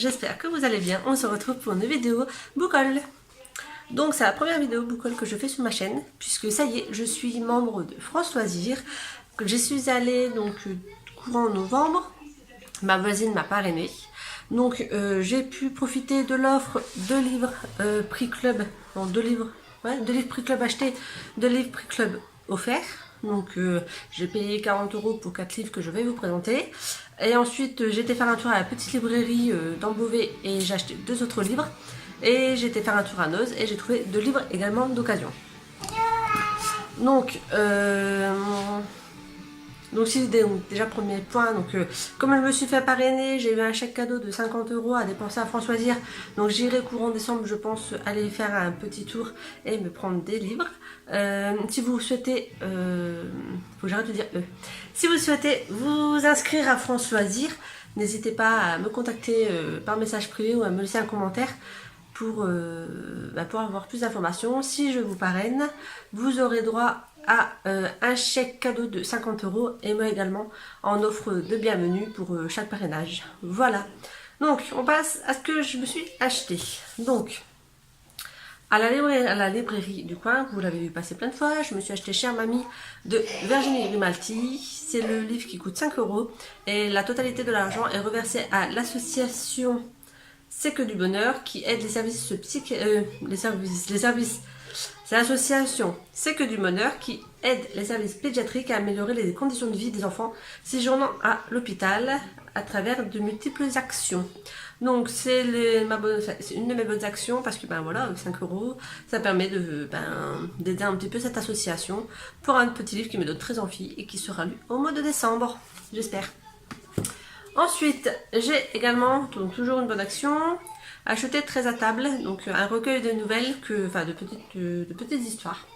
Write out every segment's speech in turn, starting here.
j'espère que vous allez bien. On se retrouve pour une vidéo boucole. Donc c'est la première vidéo boucole que je fais sur ma chaîne, puisque ça y est, je suis membre de France Loisirs. Je suis allée donc courant novembre, ma voisine m'a parrainée. Donc j'ai pu profiter de l'offre de livres prix club, non 2 livres, ouais, 2 livres prix club achetés, 2 livres prix club offerts. Donc j'ai payé 40 € pour 4 livres que je vais vous présenter. Et ensuite j'ai été faire un tour à la petite librairie dans Beauvais et j'ai acheté 2 autres livres. Et j'ai été faire un tour à Noz et j'ai trouvé 2 livres également d'occasion. Donc si déjà premier point, donc comme je me suis fait parrainer, j'ai eu un chèque cadeau de 50 € à dépenser à France Loisirs. Donc j'irai courant décembre, je pense, aller faire un petit tour et me prendre des livres. Si vous souhaitez, faut que j'arrête de dire si vous souhaitez vous inscrire à France Loisirs, n'hésitez pas à me contacter par message privé ou à me laisser un commentaire pour avoir plus d'informations. Si je vous parraine, vous aurez droit à un chèque cadeau de 50 € et moi également en offre de bienvenue pour chaque parrainage. Voilà. Donc on passe à ce que je me suis acheté. Donc à la librairie du coin, vous l'avez vu passer plein de fois, je me suis acheté Chère Mamie de Virginie Grimaldi. C'est le livre qui coûte 5 € et la totalité de l'argent est reversée à l'association C'est que du bonheur qui aide les services c'est l'association C'est que du bonheur qui aide les services pédiatriques à améliorer les conditions de vie des enfants séjournant à l'hôpital à travers de multiples actions. Donc c'est une de mes bonnes actions parce que voilà, 5 €, ça permet d'aider un petit peu cette association pour un petit livre qui me donne très envie et qui sera lu au mois de décembre, j'espère. Ensuite, j'ai également, donc toujours une bonne action, acheté 13 à table, donc un recueil de nouvelles, de petites histoires,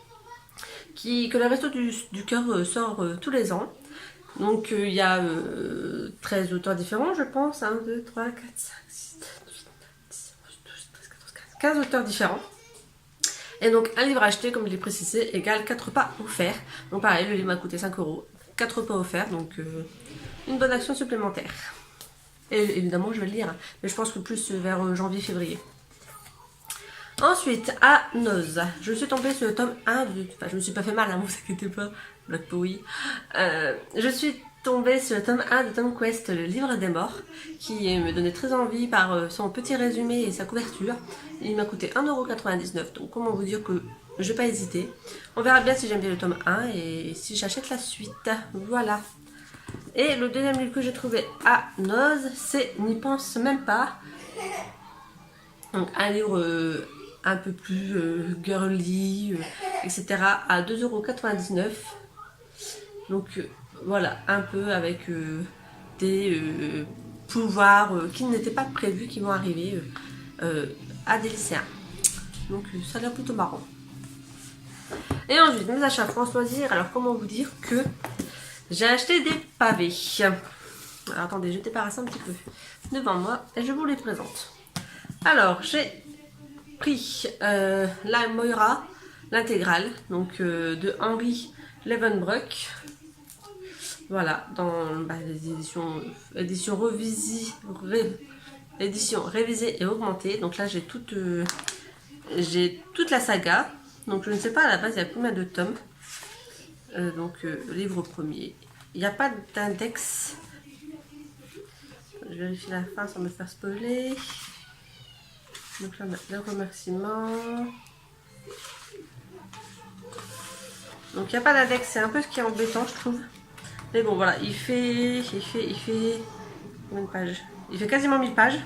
que le Resto du Cœur sort tous les ans. Donc il y a 13 auteurs différents, je pense, 1, 2, 3, 4, 5, 6, 7, 8, 9, 10, 11, 12, 13, 14, 15 auteurs différents. Et donc un livre acheté, comme je l'ai précisé, égale 4 repas offerts. Donc pareil, le livre m'a coûté 5 €, 4 repas offerts, donc une bonne action supplémentaire. Et évidemment je vais le lire, mais je pense que plus vers janvier-février. Ensuite, à Noz, je suis tombée sur le tome 1 enfin je me suis pas fait mal, hein, vous inquiétez pas, Black Powie. Je suis tombée sur le tome 1 de Tom Quest, le livre des morts, qui me donnait très envie par son petit résumé et sa couverture. Il m'a coûté 1,99 €, donc comment vous dire que je vais pas hésiter. On verra bien si j'aime bien le tome 1 et si j'achète la suite, voilà. Et le deuxième livre que j'ai trouvé à Noz, c'est N'y pense même pas. Donc un livre un peu plus girly, etc. à 2,99 €. Donc voilà, un peu avec des pouvoirs qui n'étaient pas prévus, qui vont arriver à des lycéens. Donc ça a l'air plutôt marrant. Et ensuite, mes achats France Loisirs. Alors comment vous dire que j'ai acheté des pavés. Alors attendez, je débarrasse un petit peu devant moi et je vous les présente. Alors j'ai pris la Moira, l'intégrale, donc de Henri Levenbruck. Voilà, dans les éditions révisée et augmentée. Donc là j'ai toute la saga. Donc je ne sais pas à la base il y a combien de tomes. Le livre premier. Il n'y a pas d'index. Je vérifie la fin sans me faire spoiler. Donc là, le remerciement. Donc il n'y a pas d'index, c'est un peu ce qui est embêtant, je trouve. Mais bon, voilà, il fait combien de pages? Il fait quasiment 1000 pages.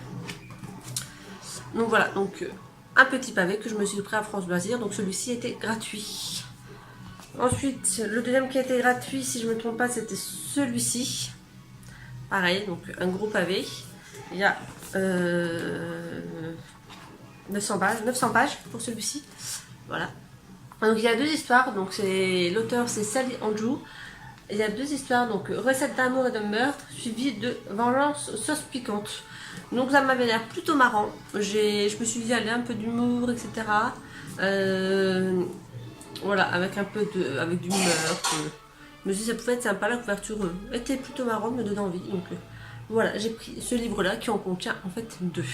Donc voilà, donc un petit pavé que je me suis pris à France Loisirs. Donc celui-ci était gratuit. Ensuite, le deuxième qui a été gratuit, si je ne me trompe pas, c'était celui-ci. Pareil, donc un gros pavé. Il y a 900 pages pour celui-ci. Voilà. Donc il y a 2 histoires. Donc l'auteur c'est Sally Andrew. Il y a 2 histoires, donc recette d'amour et de meurtre, suivie de vengeance sauce piquante. Donc ça m'avait l'air plutôt marrant. Je me suis dit allez, un peu d'humour, etc. Voilà, avec du meurtre. Je me suis dit ça pouvait être sympa, la couverture était plutôt marrante, me donne envie. Donc Voilà, j'ai pris ce livre-là qui en contient en fait 2.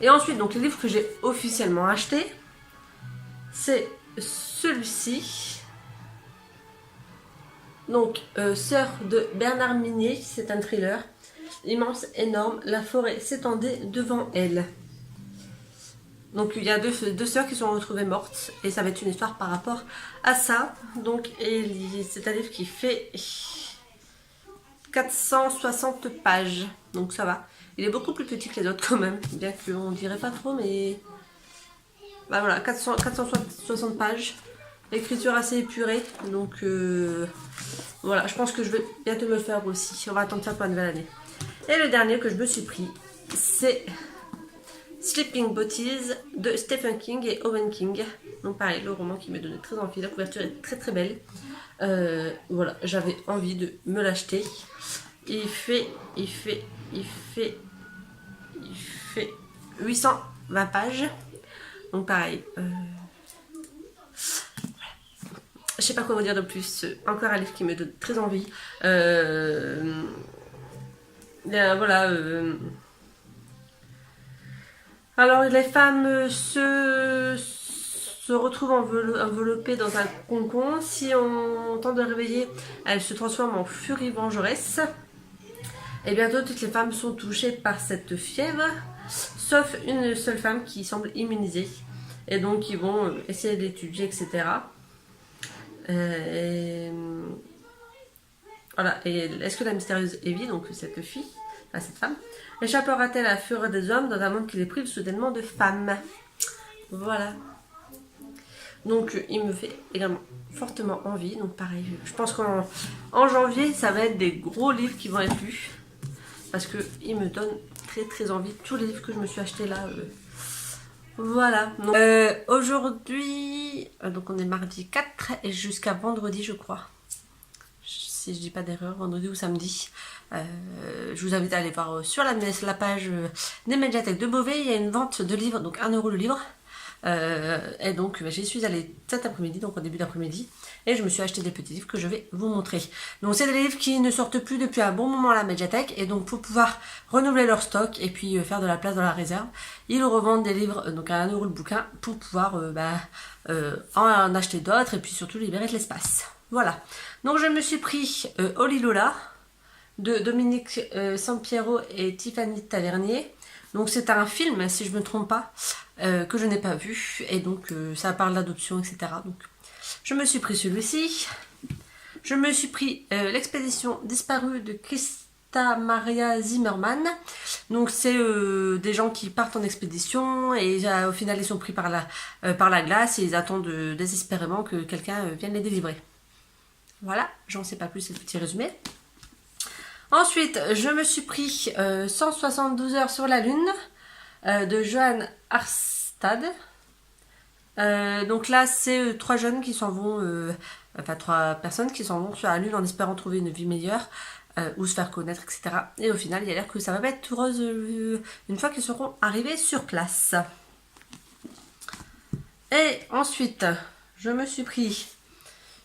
Et ensuite, donc les livres que j'ai officiellement achetés, c'est celui-ci. Donc, Sœur de Bernard Minier, c'est un thriller. Immense, énorme, la forêt s'étendait devant elle. Donc il y a deux sœurs qui sont retrouvées mortes et ça va être une histoire par rapport à ça. Donc c'est un livre qui fait 460 pages, donc ça va. Il est beaucoup plus petit que les autres quand même, bien qu'on dirait pas trop, mais bah voilà, 460 pages, écriture assez épurée, donc voilà, je pense que je vais bientôt me le faire aussi. On va attendre ça pour la nouvelle année. Et le dernier que je me suis pris, c'est Sleeping Beauties de Stephen King et Owen King. Donc pareil, le roman qui me donnait très envie. La couverture est très très belle. Voilà, j'avais envie de me l'acheter. Il fait 820 pages. Donc pareil. Je sais pas quoi vous dire de plus. Encore un livre qui me donne très envie. Voilà. Alors les femmes se retrouvent enveloppées dans un concombre. Si on tente de réveiller, elles se transforment en furie vengeresse. Et bientôt toutes les femmes sont touchées par cette fièvre, sauf une seule femme qui semble immunisée. Et donc ils vont essayer d'étudier, etc. Voilà. Et est-ce que la mystérieuse Evie, donc cette fille, cette femme, échappera-t-elle à la fureur des hommes dans un monde qui les prive soudainement de femmes? Voilà. Donc il me fait également fortement envie. Donc pareil, je pense qu'en janvier, ça va être des gros livres qui vont être lus. Parce qu'il me donne très très envie. Tous les livres que je me suis achetés là. Voilà. Aujourd'hui, donc on est mardi 4 et jusqu'à vendredi je crois. Si je dis pas d'erreur, vendredi ou samedi. Je vous invite à aller voir sur la page des médiathèques de Beauvais. Il y a une vente de livres, donc 1 € le livre. Et donc j'y suis allée cet après-midi, donc au début d'après-midi, et je me suis acheté des petits livres que je vais vous montrer. Donc c'est des livres qui ne sortent plus depuis un bon moment à la médiathèque, et donc pour pouvoir renouveler leur stock et puis faire de la place dans la réserve, ils revendent des livres donc à 1 € le bouquin pour pouvoir en acheter d'autres et puis surtout libérer de l'espace. Voilà. Donc je me suis pris Oli Lola de Dominique Sampiero et Tiffany Tavernier. Donc c'est un film, si je ne me trompe pas, que je n'ai pas vu. Et donc ça parle d'adoption, etc. Donc je me suis pris celui-ci. Je me suis pris L'expédition disparue de Christa Maria Zimmermann. Donc c'est des gens qui partent en expédition et au final ils sont pris par la glace et ils attendent désespérément que quelqu'un vienne les délivrer. Voilà, j'en sais pas plus, c'est le petit résumé. Ensuite, je me suis pris 172 heures sur la Lune de Johan Harstad. Donc là, c'est 3 jeunes qui s'en vont, 3 personnes qui s'en vont sur la Lune en espérant trouver une vie meilleure ou se faire connaître, etc. Et au final, il y a l'air que ça va pas être tout rose une fois qu'ils seront arrivés sur place. Et ensuite, je me suis pris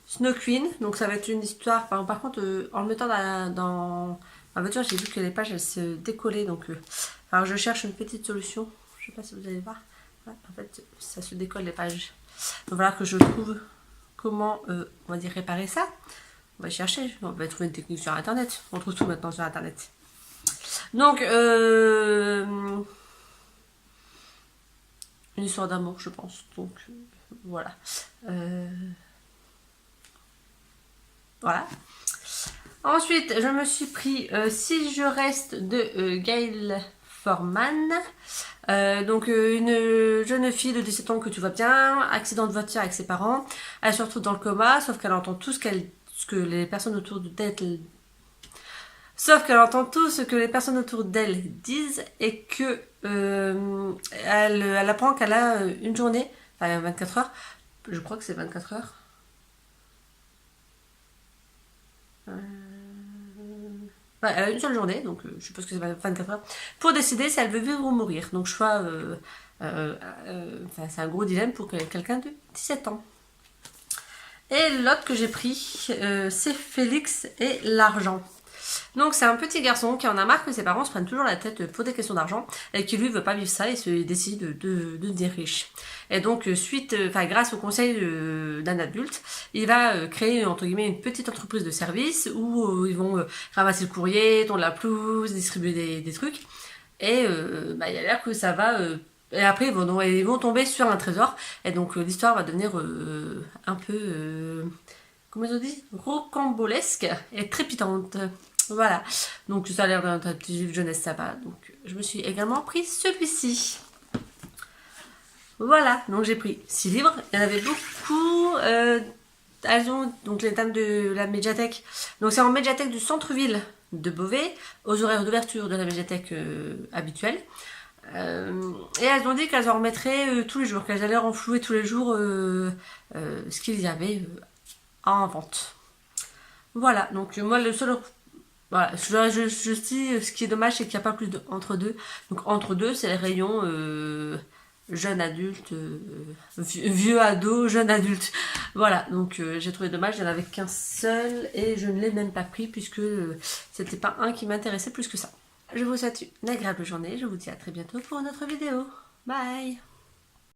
Snow Queen, donc ça va être une histoire. Par contre, en le mettant dans ma voiture, j'ai vu que les pages elles se décollaient. Donc, alors je cherche une petite solution. Je sais pas si vous allez voir. Ouais, en fait, ça se décolle les pages. Donc voilà que je trouve comment, on va dire, réparer ça. On va chercher. On va trouver une technique sur internet. On trouve tout maintenant sur internet. Donc, une histoire d'amour, je pense. Donc, voilà. Voilà. Ensuite, je me suis pris Si je reste de Gail Forman. Donc une jeune fille de 17 ans que tout va bien, accident de voiture avec ses parents. Elle se retrouve dans le coma, sauf qu'elle entend tout ce que les personnes autour d'elle disent et que elle apprend qu'elle a une journée, enfin 24 heures, je crois que c'est 24 heures. Elle a une seule journée, donc je suppose que c'est 24 heures, pour décider si elle veut vivre ou mourir. Donc choix, c'est un gros dilemme pour quelqu'un de 17 ans. Et l'autre que j'ai pris, c'est Félix et l'argent. Donc c'est un petit garçon qui en a marre que ses parents se prennent toujours la tête pour des questions d'argent et qui lui veut pas vivre ça et se décide de devenir riche. Et donc grâce au conseil d'un adulte, il va créer entre guillemets une petite entreprise de service où ils vont ramasser le courrier, tondre la pelouse, distribuer des trucs. Et il y a l'air que ça va. Et après ils vont tomber sur un trésor et donc l'histoire va devenir un peu comment je dis, rocambolesque et trépidante. Voilà, donc ça a l'air d'un petit livre jeunesse sympa, donc je me suis également pris celui-ci. Voilà, donc j'ai pris 6 livres, il y en avait beaucoup, elles ont donc les dames de la médiathèque, donc c'est en médiathèque du centre-ville de Beauvais, aux horaires d'ouverture de la médiathèque habituelle. Et elles ont dit qu'elles en remettraient tous les jours, qu'elles allaient renflouer tous les jours ce qu'il y avait en vente. Voilà, donc moi le seul... Voilà, je dis ce qui est dommage c'est qu'il n'y a pas plus de entre deux. Donc entre deux c'est le rayon jeune adulte, vieux ado, jeune adulte. Voilà, donc j'ai trouvé dommage, il n'y en avait qu'un seul et je ne l'ai même pas pris puisque c'était pas un qui m'intéressait plus que ça. Je vous souhaite une agréable journée, je vous dis à très bientôt pour une autre vidéo. Bye!